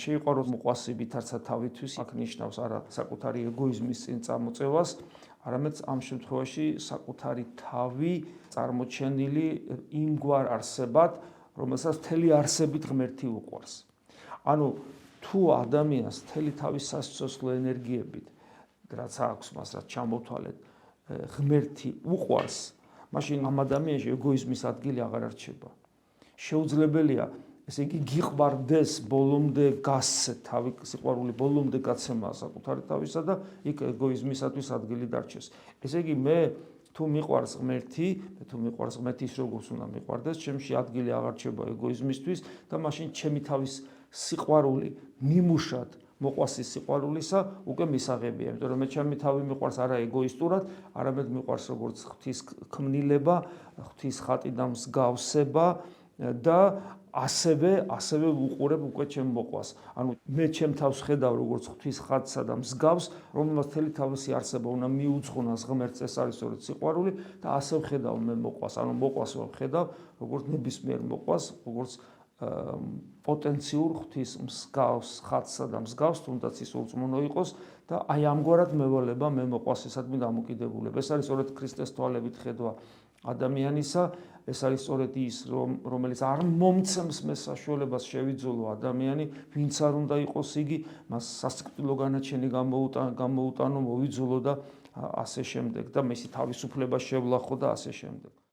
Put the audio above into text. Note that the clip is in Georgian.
შეიყვაროს მოყვასი ვითარცა თავისთვის, აქ ნიშნავს არა საკუთარი ეგოიზმის წინ წამოწევას, არამედ ამ შემთხვევაში საკუთარი თავი წარმოჩენილი იმგვარ არსებად, რომელსაც მთელი არსებით ღმერთი უყვარს. ანუ თუ ადამიანს მთელი თავის სასიცოცხლო ენერგიებით, რაც აქვს მას, რაც ჩამოთვალეთ, ღმერთი უყვარს, მაშინ ამ ადამიანში ეგოიზმის ადგილი აღარ არჩება. შეუძლებელია, ესე იგი გიყვარდეს ბოლომდე გასცე თავი, სიყვარული ბოლომდე გაცემაა საკუთარი თავისა და იქ ეგოიზმისათვის ადგილი დარჩეს. ესე იგი მე თუ მიყვარს ღმერთი, თუ მიყვარს ღმერთი ის როგორც უნდა მიყვარდეს, ჩემში ადგილი აღარ რჩება ეგოიზმისთვის და მაშინ ჩემი თავის სიყვარული მიმუშად მოყვასის სიყვარულისა უკვე მისაღებია, იმიტომ რომ მე ჩემი თავი მიყვარს არა ეგოისტურად, არამედ მიყვარს როგორც ღვთის ქმნილება, ღვთის ხატი და მსგავსება და ასევე უყურებ უკვე ჩემ მოყვას. ანუ მე ჩემ თავს ხედავ როგორც ღვთის ხატსა და მსგავს, რომელმაც მთელი თავისი არსება უნდა მიუძღვნას ღმერთს, ეს არის სწორედ სიყვარული და ასე ვხედავ მე მოყვას. ანუ მოყვას ვხედავ როგორც ნებისმიერ მოყვას, როგორც პოტენციურ ღვთის მსგავს ხატსა და მსგავს, თუნდაც ის ურწმუნო იყოს და აი ამგვარად მევალება მე მოყვასისადმი დამოკიდებულება. ეს არის სწორედ ქრისტეს თვალებით ხედვა ადამიანისა, ეს არის სწორედ ის, რომელიც არ მომცემს მე საშუალებას შევიძოლო ადამიანი, ვინც არ უნდა იყოს იგი, მას სასიკვდილო განაჩენი გამოუტანო, მოვიძოლო და ასე შემდეგ და მისი თავისუფლება შევლახო და ასე შემდეგ.